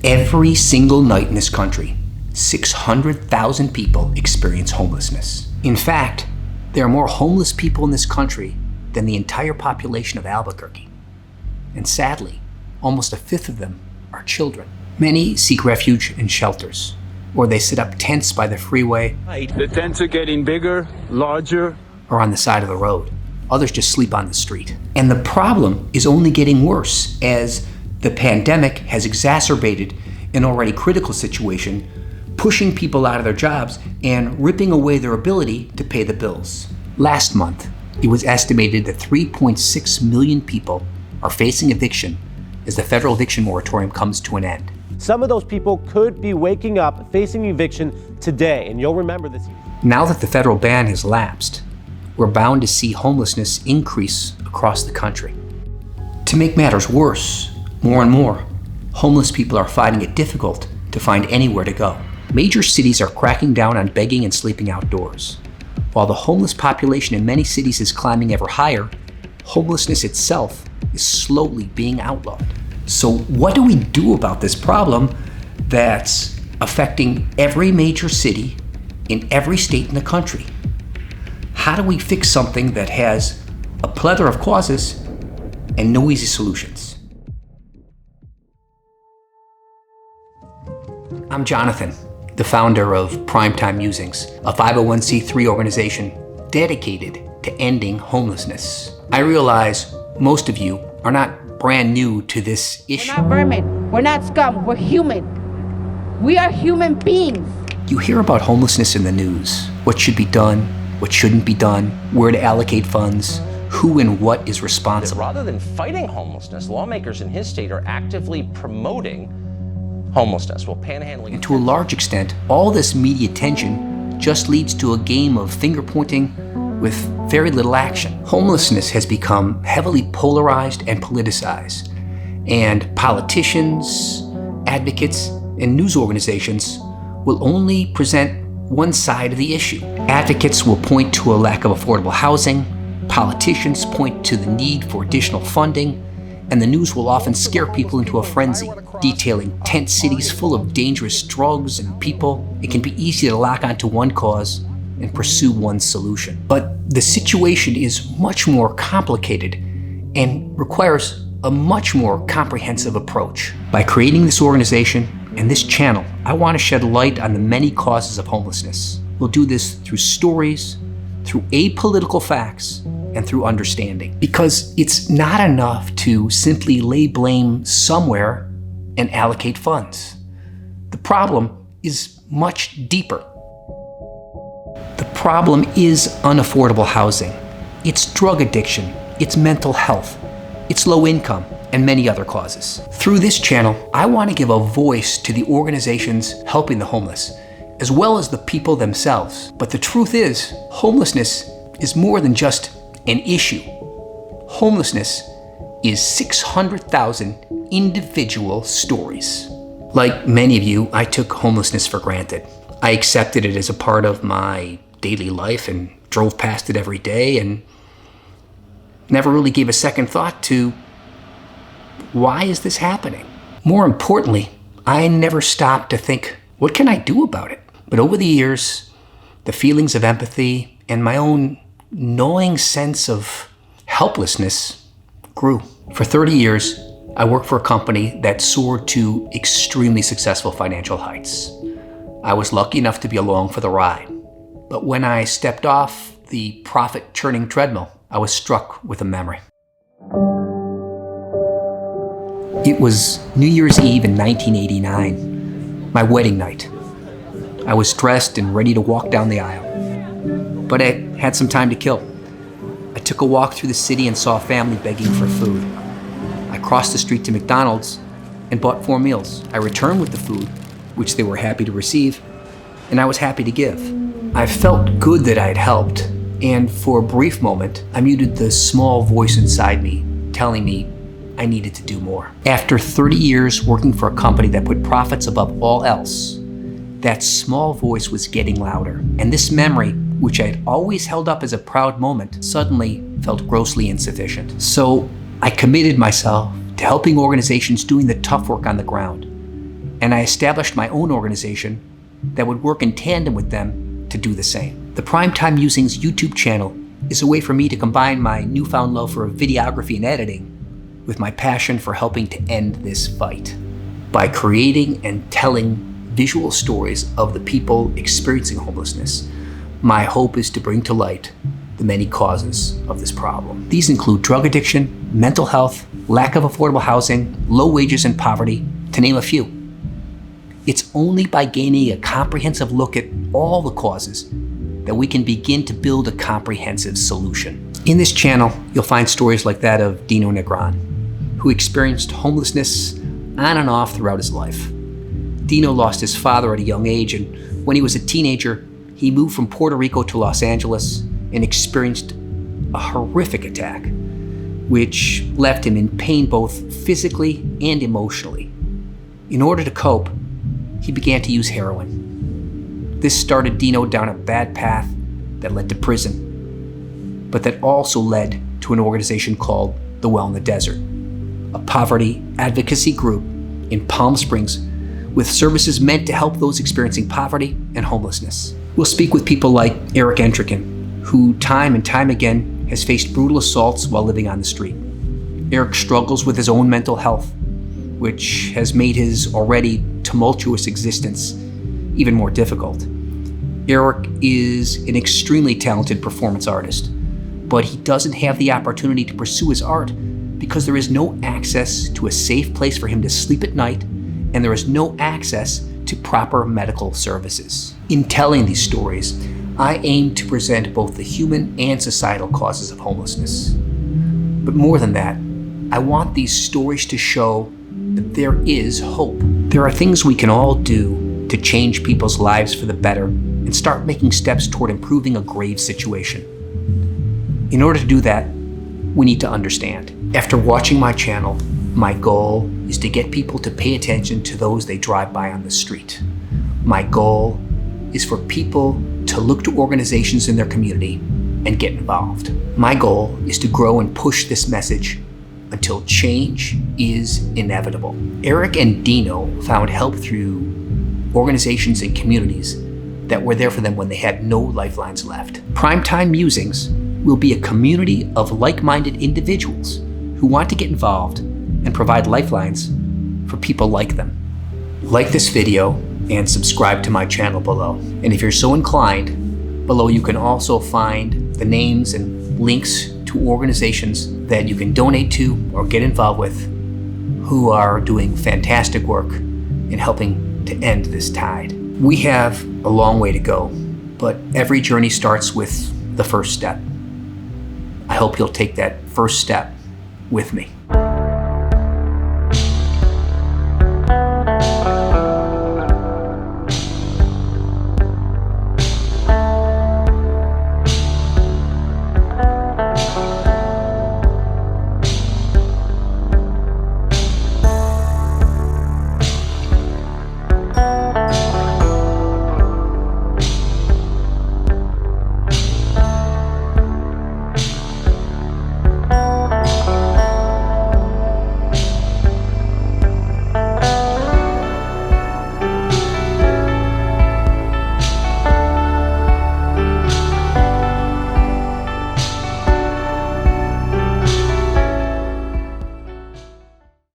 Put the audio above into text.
Every single night in this country, 600,000 people experience homelessness. In fact, there are more homeless people in this country than the entire population of Albuquerque. And sadly, almost a fifth of them are children. Many seek refuge in shelters, or they set up tents by the freeway. The tents are getting bigger, larger, or on the side of the road. Others just sleep on the street. And the problem is only getting worse as the pandemic has exacerbated an already critical situation, pushing people out of their jobs and ripping away their ability to pay the bills. Last month, it was estimated that 3.6 million people are facing eviction as the federal eviction moratorium comes to an end. Some of those people could be waking up facing eviction today, and you'll remember this. Now that the federal ban has lapsed, we're bound to see homelessness increase across the country. To make matters worse, more and more, homeless people are finding it difficult to find anywhere to go. Major cities are cracking down on begging and sleeping outdoors. While the homeless population in many cities is climbing ever higher, homelessness itself is slowly being outlawed. So what do we do about this problem that's affecting every major city in every state in the country? How do we fix something that has a plethora of causes and no easy solutions? I'm Jonathan, the founder of Primetime Musings, a 501c3 organization dedicated to ending homelessness. I realize most of you are not brand new to this issue. We're not vermin, we're not scum, we're human. We are human beings. You hear about homelessness in the news, what should be done, what shouldn't be done, where to allocate funds, who and what is responsible. Rather than fighting homelessness, lawmakers in his state are actively promoting homelessness while panhandling. And to a large extent, all this media attention just leads to a game of finger pointing with very little action. Homelessness has become heavily polarized and politicized, and politicians, advocates, and news organizations will only present one side of the issue. Advocates will point to a lack of affordable housing, politicians point to the need for additional funding, and the news will often scare people into a frenzy, detailing tent cities full of dangerous drugs and people. It can be easy to lock onto one cause and pursue one solution. But the situation is much more complicated and requires a much more comprehensive approach. By creating this organization and this channel, I want to shed light on the many causes of homelessness. We'll do this through stories, through apolitical facts, and through understanding. Because it's not enough to simply lay blame somewhere and allocate funds. The problem is much deeper. The problem is unaffordable housing. It's drug addiction, it's mental health, it's low income, and many other causes. Through this channel, I want to give a voice to the organizations helping the homeless, as well as the people themselves. But the truth is, homelessness is more than just an issue. Homelessness is 600,000 individual stories. Like many of you, I took homelessness for granted. I accepted it as a part of my daily life and drove past it every day and never really gave a second thought to why is this happening? More importantly, I never stopped to think, what can I do about it? But over the years, the feelings of empathy and my own gnawing sense of helplessness grew. For 30 years, I worked for a company that soared to extremely successful financial heights. I was lucky enough to be along for the ride. But when I stepped off the profit-churning treadmill, I was struck with a memory. It was New Year's Eve in 1989, my wedding night. I was dressed and ready to walk down the aisle, but I had some time to kill. I took a walk through the city and saw a family begging for food. I crossed the street to McDonald's and bought 4 meals. I returned with the food, which they were happy to receive, and I was happy to give. I felt good that I had helped, and for a brief moment, I muted the small voice inside me telling me I needed to do more. After 30 years working for a company that put profits above all else, that small voice was getting louder, and this memory, which I had always held up as a proud moment, suddenly felt grossly insufficient. So I committed myself to helping organizations doing the tough work on the ground, and I established my own organization that would work in tandem with them to do the same. The Primetime Musings YouTube channel is a way for me to combine my newfound love for videography and editing with my passion for helping to end this fight. By creating and telling visual stories of the people experiencing homelessness, my hope is to bring to light the many causes of this problem. These include drug addiction, mental health, lack of affordable housing, low wages and poverty, to name a few. It's only by gaining a comprehensive look at all the causes that we can begin to build a comprehensive solution. In this channel, you'll find stories like that of Dino Negron, who experienced homelessness on and off throughout his life. Dino lost his father at a young age, and when he was a teenager, he moved from Puerto Rico to Los Angeles and experienced a horrific attack, which left him in pain both physically and emotionally. In order to cope, he began to use heroin. This started Dino down a bad path that led to prison, but that also led to an organization called The Well in the Desert, a poverty advocacy group in Palm Springs with services meant to help those experiencing poverty and homelessness. We'll speak with people like Eric Entrican, who time and time again has faced brutal assaults while living on the street. Eric struggles with his own mental health, which has made his already tumultuous existence even more difficult. Eric is an extremely talented performance artist, but he doesn't have the opportunity to pursue his art because there is no access to a safe place for him to sleep at night, and there is no access to proper medical services. In telling these stories, I aim to present both the human and societal causes of homelessness. But more than that, I want these stories to show that there is hope. There are things we can all do to change people's lives for the better and start making steps toward improving a grave situation. In order to do that, we need to understand. After watching my channel, my goal is to get people to pay attention to those they drive by on the street. My goal is for people to look to organizations in their community and get involved. My goal is to grow and push this message until change is inevitable. Eric and Dino found help through organizations and communities that were there for them when they had no lifelines left. Primetime Musings will be a community of like-minded individuals who want to get involved and provide lifelines for people like them. Like this video and subscribe to my channel below. And if you're so inclined, below you can also find the names and links to organizations that you can donate to or get involved with who are doing fantastic work in helping to end this tide. We have a long way to go, but every journey starts with the first step. I hope you'll take that first step with me.